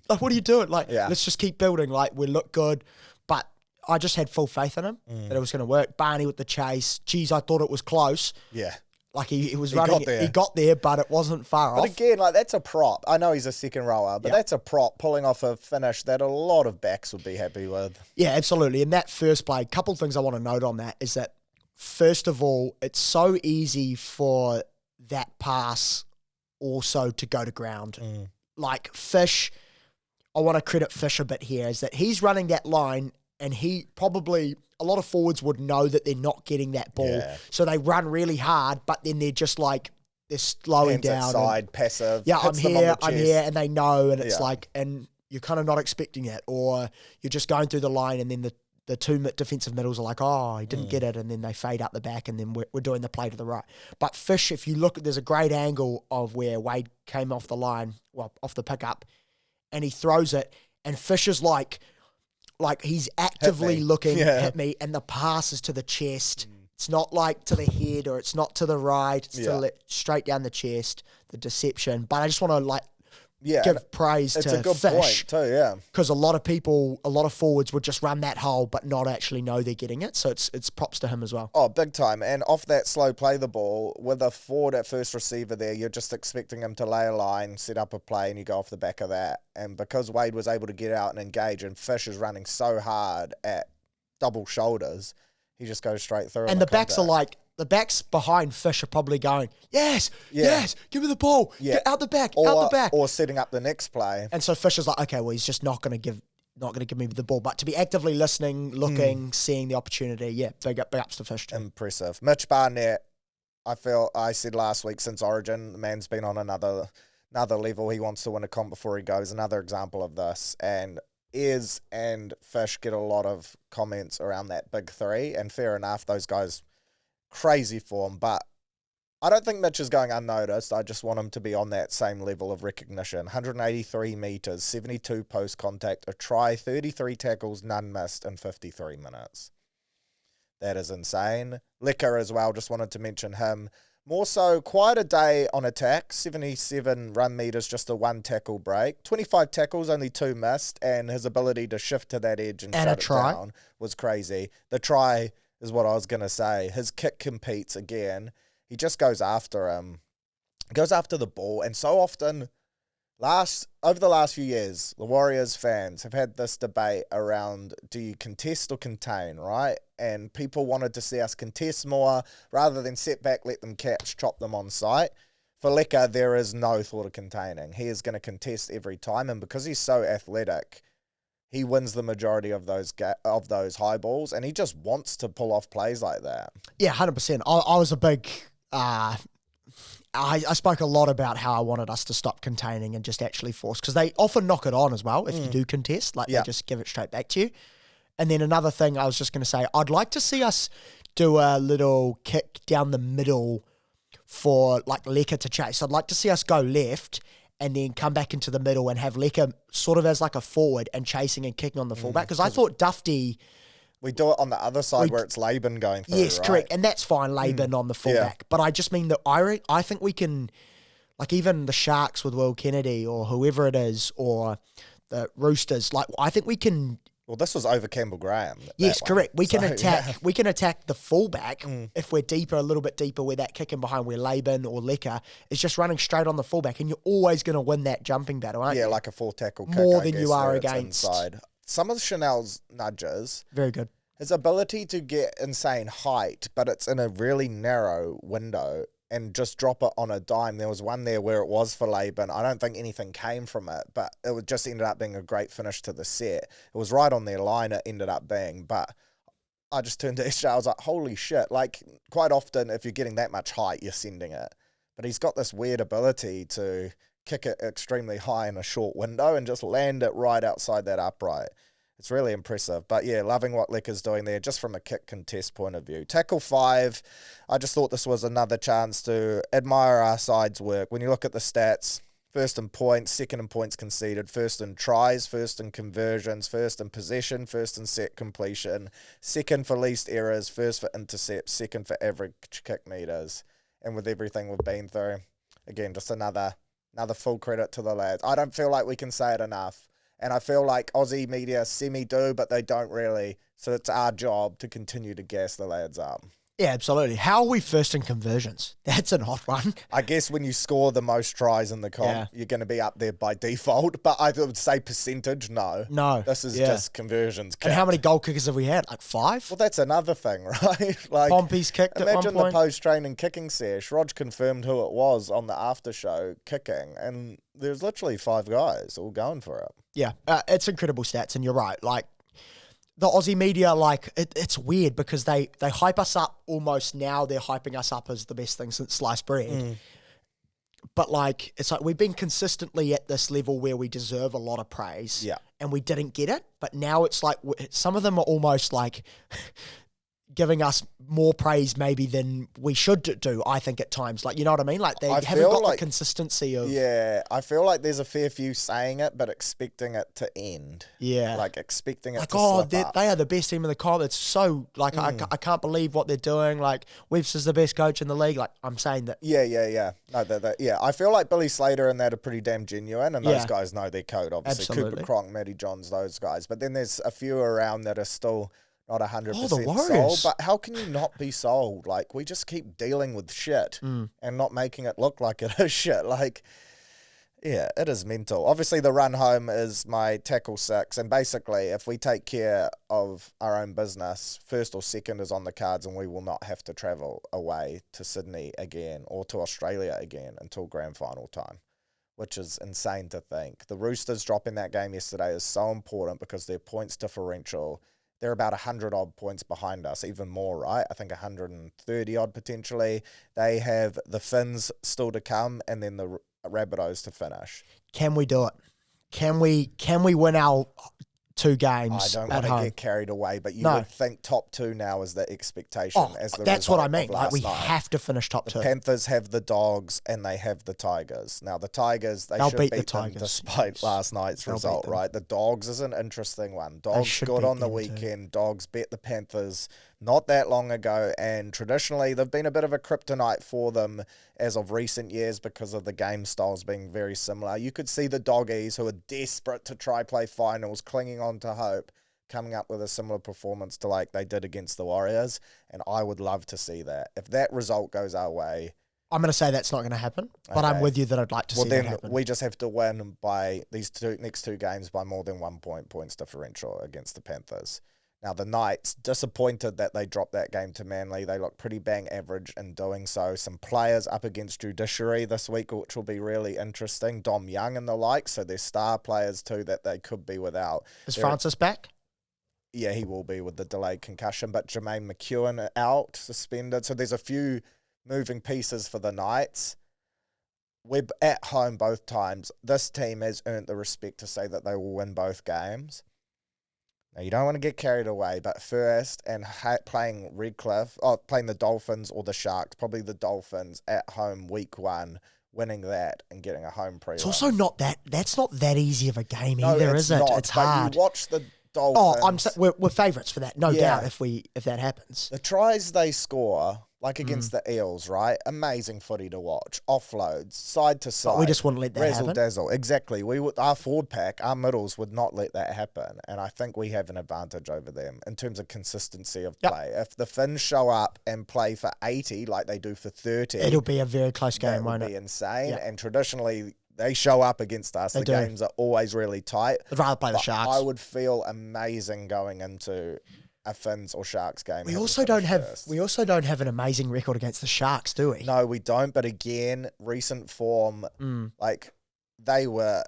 like, what are you doing? Like, let's just keep building. Like, we look good, but I just had full faith in him that it was going to work. Barney with the chase. Geez, I thought it was close. Yeah. Like, he was running. He got there, but it wasn't far off. But again, like, that's a prop. I know he's a second rower, but that's a prop pulling off a finish that a lot of backs would be happy with. Yeah, absolutely. And that first play, a couple of things I want to note on that is that, first of all, it's so easy for that pass also to go to ground. Like, Fish, I want to credit Fish a bit here, is that he's running that line, and he probably... A lot of forwards would know that they're not getting that ball. So they run really hard, but then they're just like, they're slowing Hands down. Outside, passive. Yeah, I'm here, and they know, and it's like, and you're kind of not expecting it, or you're just going through the line, and then the 2 defensive middles are like, oh, he didn't get it, and then they fade out the back, and then we're doing the play to the right. But Fish, if you look, there's a great angle of where Wade came off the line, well, off the pickup, and he throws it, and Fish is like he's actively looking, hit me, and the pass is to the chest. It's not like to the head, or it's not to the right. It's straight down the chest, the deception. But I just want to give praise to Fish. It's a good point too, because a lot of forwards would just run that hole but not actually know they're getting it. So it's props to him as well. Oh, big time. And off that slow play the ball, with a forward at first receiver there, you're just expecting him to lay a line, set up a play, and you go off the back of that. And because Wade was able to get out and engage, and Fish is running so hard at double shoulders, he just goes straight through. And the backs are like, the backs behind Fish are probably going, yes, give me the ball, get out the back, or setting up the next play. And so Fish is like, okay, well, he's just not going to give me the ball, but to be actively listening, looking, seeing the opportunity, big ups to Fish too. Impressive. Mitch Barnett, I said last week, since Origin, the man's been on another level. He wants to win a comp before he goes. Another example of this, and Ayres and Fish get a lot of comments around that big three, and fair enough, those guys, crazy form, but I don't think Mitch is going unnoticed. I just want him to be on that same level of recognition. 183 metres, 72 post contact, a try, 33 tackles, none missed in 53 minutes. That is insane. Licker as well, just wanted to mention him. More so, quite a day on attack, 77 run metres, just a one tackle break. 25 tackles, only 2 missed, and his ability to shift to that edge and shut it down was crazy. The try is what I was going to say. His kick competes again. He just goes after him, goes after the ball, and so often, over the last few years, the Warriors fans have had this debate around, do you contest or contain, right? And people wanted to see us contest more rather than sit back, let them catch, chop them on sight. For Licker, there is no thought of containing. He is going to contest every time, and because he's so athletic, he wins the majority of those high balls, and he just wants to pull off plays like that. Yeah, 100%. I was a big... I spoke a lot about how I wanted us to stop containing and just actually force, because they often knock it on as well if you do contest. Like, they just give it straight back to you. And then another thing I was just going to say, I'd like to see us do a little kick down the middle for, like, Licker to chase. I'd like to see us go left and then come back into the middle and have Licker sort of as like a forward and chasing and kicking on the fullback. Because I thought Dufty... We do it on the other side where it's Laban going through, yes, right? correct. And that's fine, Laban on the fullback. Yeah. But I just mean that I think we can, like, even the Sharks with Will Kennedy or whoever it is, or the Roosters, like, I think we can... Well, this was over Campbell Graham. Yes, correct. We can attack the fullback if we're deeper, a little bit deeper, where that kicking behind where Laban or Licker is just running straight on the fullback, and you're always going to win that jumping battle, aren't you? Yeah, like a full tackle kick, more than you are against. Inside. Some of Chanel's nudges. Very good. His ability to get insane height, but it's in a really narrow window, and just drop it on a dime. There was one there where it was for Laban. I don't think anything came from it, but it just ended up being a great finish to the set. It was right on their line, it ended up being, but I just turned to Esha, I was like, holy shit. Like, quite often, if you're getting that much height, you're sending it. But he's got this weird ability to kick it extremely high in a short window and just land it right outside that upright. It's really impressive. But yeah, loving what Licker's doing there, just from a kick contest point of view. Tackle 5, I just thought this was another chance to admire our side's work. When you look at the stats, first in points, second in points conceded, first in tries, first in conversions, first in possession, first in set completion, second for least errors, first for intercepts, second for average kick meters. And with everything we've been through, again, just another full credit to the lads. I don't feel like we can say it enough. And I feel like Aussie media semi-do, but they don't really. So it's our job to continue to gas the lads up. Yeah, absolutely. How are we first in conversions? That's an odd one. I guess when you score the most tries in the comp, you're going to be up there by default. But I would say percentage, no. No. This is just conversions. And how many goal kickers have we had? Like 5? Well, that's another thing, right? Like, Pompey's kicked at one point. Imagine the post-training kicking sesh. Rog confirmed who it was on the after show kicking. And there's literally 5 guys all going for it. Yeah, it's incredible stats. And you're right. Like, the Aussie media, like, it's weird because they hype us up almost now. They're hyping us up as the best thing since sliced bread. But, like, it's like we've been consistently at this level where we deserve a lot of praise. Yeah. And we didn't get it. But now it's like some of them are almost like giving us more praise maybe than we should do, I think, at times. Like, you know what I mean? Like, they haven't got the consistency of... Yeah, I feel like there's a fair few saying it, but expecting it to end. Yeah. Like, expecting it like, to slip up. They are the best team in the comp. It's so... Like, I can't believe what they're doing. Like, Webster's the best coach in the league. Like, I'm saying that... Yeah. No, yeah. I feel like Billy Slater and that are pretty damn genuine, and those guys know their code, obviously. Absolutely. Cooper Cronk, Matty Johns, those guys. But then there's a few around that are still... not 100% sold, but how can you not be sold? Like, we just keep dealing with shit and not making it look like it is shit. Like, yeah, it is mental. Obviously, the run home is my tackle 6, and basically, if we take care of our own business, first or second is on the cards, and we will not have to travel away to Sydney again or to Australia again until grand final time, which is insane to think. The Roosters dropping that game yesterday is so important because their points differential, they're about 100-odd points behind us, even more, right? I think 130-odd potentially. They have the Finns still to come and then the Rabbitohs to finish. Can we do it? Can we win our 2 I games don't at want to home. get carried away, but you No. would think top 2 now is the expectation as the That's what I result mean. of Like, last we night. have to finish top The 2. Panthers have the Dogs and they have the Tigers. Now, the Tigers, They'll should beat the beat them Tigers, despite yes. last night's They'll beat result, them. right? The Dogs is an interesting one. Dogs should good beat on the them too. weekend. Dogs bet the Panthers not that long ago, and traditionally they've been a bit of a kryptonite for them as of recent years because of the game styles being very similar. You could see the Doggies, who are desperate to try play finals, clinging on to hope, coming up with a similar performance to like they did against the Warriors, and I would love to see that. If that result goes our way, I'm going to say that's not going to happen, but I'm Okay. with you that I'd like to see that then happen. we just have to win by these next two games by more than 1 points differential against the Panthers. Now, the Knights, disappointed that they dropped that game to Manly. They look pretty bang average in doing so. Some players up against Judiciary this week, which will be really interesting. Dom Young and the like, so they're star players too that they could be without. Is Francis back? Yeah, he will be with the delayed concussion, but Jermaine McEwen out, suspended. So there's a few moving pieces for the Knights. We're at home both times. This team has earned the respect to say that they will win both games. Now, you don't want to get carried away, but first, and playing Redcliffe, playing the Dolphins or the Sharks, probably the Dolphins at home week 1, winning that and getting a home pre. It's also not that's not that easy of a game No, either, it's is it? not, It's but hard. You watch the Dolphins. We're favourites for that, no Yeah. doubt. If that happens, The tries they score, like against the Eels, right? Amazing footy to watch. Offloads, side to side. but we just wouldn't let that Razzle happen. dazzle. Exactly. Our forward pack, our middles would not let that happen. And I think we have an advantage over them in terms of consistency of Yep. play. If the Finns show up and play for 80 like they do for 30, It'll be a very close game, that won't would be it? insane. Yeah. And traditionally, they show up against us. They The do. games are always really tight. I'd rather play the But Sharks. I would feel amazing going into a Finns or Sharks game. we having also don't finished have first. we also don't have an amazing record against the Sharks, do we? No, we don't. But again, recent form, like they were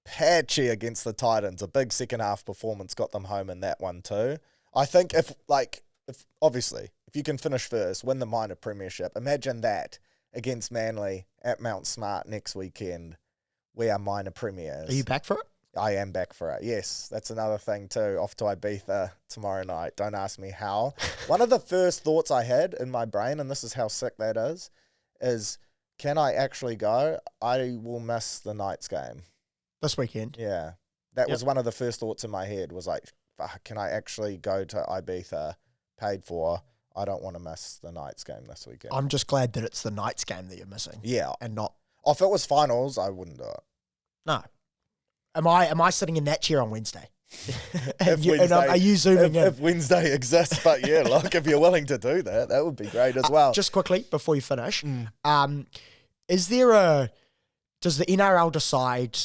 patchy against the Titans. A big second half performance got them home in that one too. I think if obviously if you can finish first, win the minor premiership, imagine that against Manly at Mount Smart next weekend. We are minor premiers. Are you back for it? I am back for it. Yes, that's another thing too. Off to Ibiza tomorrow night. Don't ask me how. One of the first thoughts I had in my brain, and this is how sick that is can I actually go? I will miss the Knights game. This weekend. Yeah. That Yep. was one of the first thoughts in my head was like, fuck, can I actually go to Ibiza paid for? I don't want to miss the Knights game this weekend. I'm just glad that it's the Knights game that you're missing. Yeah. And not If it was finals, I wouldn't do it. no. Am I sitting in that chair on Wednesday? If Are you zooming in? If Wednesday exists, but yeah, look, if you're willing to do that, that would be great as well. Just quickly before you finish, does the NRL decide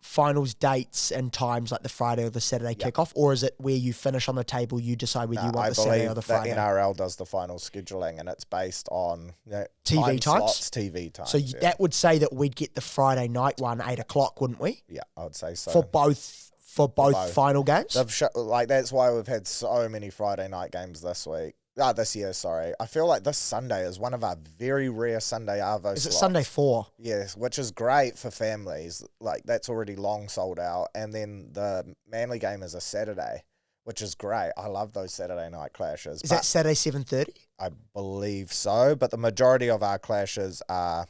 finals dates and times like the Friday or the Saturday kickoff, or is it where you finish on the table, you decide whether you want I the Saturday or believe the Friday? the NRL does the final scheduling, and it's based on TV time times? slots, TV times. So yeah. that would say that we'd get the Friday night one 8 o'clock, wouldn't we? Yeah, I would say so. For both both. final games. That's why we've had so many Friday night games this year, sorry. I feel like this Sunday is one of our very rare Sunday Arvo Is it slots. Sunday 4? Yes, which is great for families. Like, that's already long sold out. And then the Manly game is a Saturday, which is great. I love those Saturday night clashes. Is that Saturday 7:30? I believe so, but the majority of our clashes are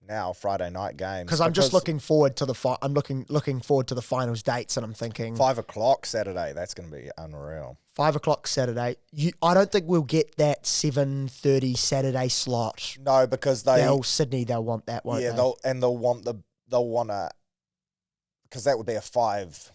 now Friday night games. Because I'm just looking forward to I'm looking forward to the finals dates, and I'm thinking 5 o'clock Saturday, that's going to be unreal. 5 o'clock Saturday. I don't think we'll get that 7:30 Saturday slot. No, because Sydney, they'll want that, won't yeah, they? they'll want to, because that would be a 5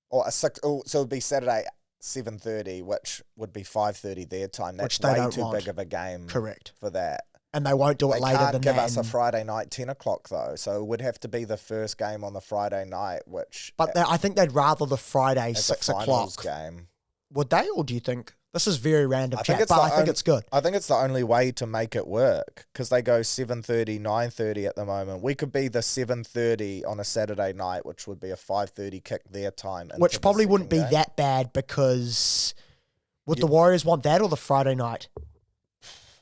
or a 6. So it would be Saturday 7:30, which would be 5:30 their time. That's Which they way don't too want. big of a game. Correct. For that. And they won't do it They later can't than give that. us a Friday night 10 o'clock though, so it would have to be the first game on the Friday night, which. But I think they'd rather the Friday as 6 a finals o'clock. game. Would they, or do you think this is very random I chat? think it's But the I think it's good. I think it's the only way to make it work because they go 7:30, 9:30 at the moment. We could be the 7:30 on a Saturday night, which would be a 5:30 kick their time. into Which the probably wouldn't be second game. that bad because would the Warriors want that or the Friday night?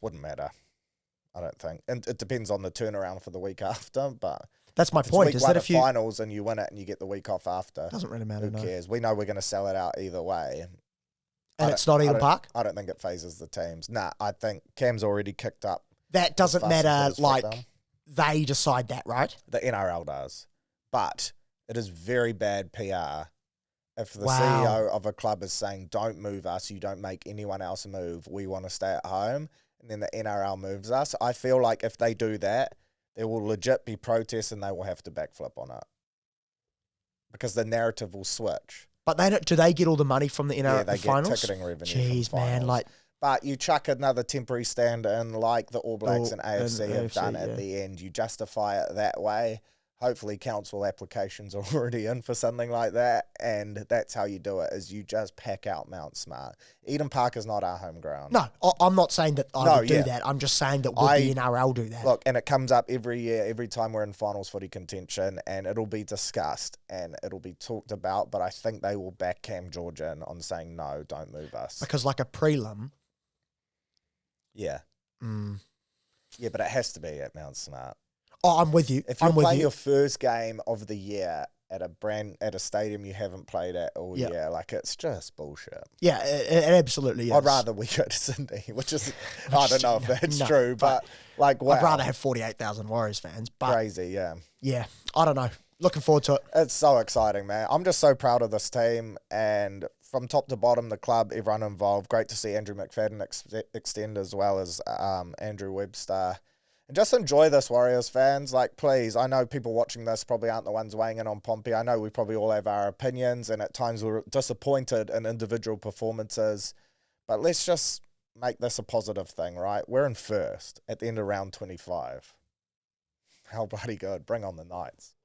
Wouldn't matter, I don't think. And it depends on the turnaround for the week after, but That's my If it's point. week Is one that of if you finals and you win it and you get the week off after, doesn't really matter, who no. cares? We know we're going to sell it out either way. And it's not Eden Park. I don't think it phases the teams. Nah, I think Cam's already kicked up. That doesn't matter. Like down. they decide that, right? The NRL does, but it is very bad PR if the Wow. CEO of a club is saying, "Don't move us. You don't make anyone else move. We want to stay at home," and then the NRL moves us. I feel like if they do that, there will legit be protests and they will have to backflip on it because the narrative will switch. But they don't. Do they get all the money from the NRL Yeah, they finals? get ticketing revenue. Jeez, from finals. man, like. But you chuck another temporary stand in like the All Blacks and AFC have AFC, done yeah. at the end. You justify it that way. Hopefully council applications are already in for something like that. And that's how you do it, is you just pack out Mount Smart. Eden Park is not our home ground. No, I'm not saying that I would do that. I'm just saying that would the NRL do that? Look, and it comes up every year, every time we're in finals footy contention, and it'll be discussed and it'll be talked about. But I think they will back Cam George in on saying, no, don't move us. Because like a prelim. Yeah. Yeah, but it has to be at Mount Smart. Oh, I'm with you. If you're playing your first game of the year at a stadium you haven't played at all year, like it's just bullshit. Yeah, it absolutely is. I'd rather we go to Sydney, which is I don't know if that's true, but like wow. I'd rather have 48,000 Warriors fans. But crazy, yeah. Yeah, I don't know. Looking forward to it. It's so exciting, man. I'm just so proud of this team, and from top to bottom, the club, everyone involved. Great to see Andrew McFadden extend as well as Andrew Webster. And just enjoy this, Warriors fans. Like, please, I know people watching this probably aren't the ones weighing in on Pompey. I know we probably all have our opinions, and at times we're disappointed in individual performances. But let's just make this a positive thing, right? We're in first at the end of round 25. How bloody good. Bring on the Knights.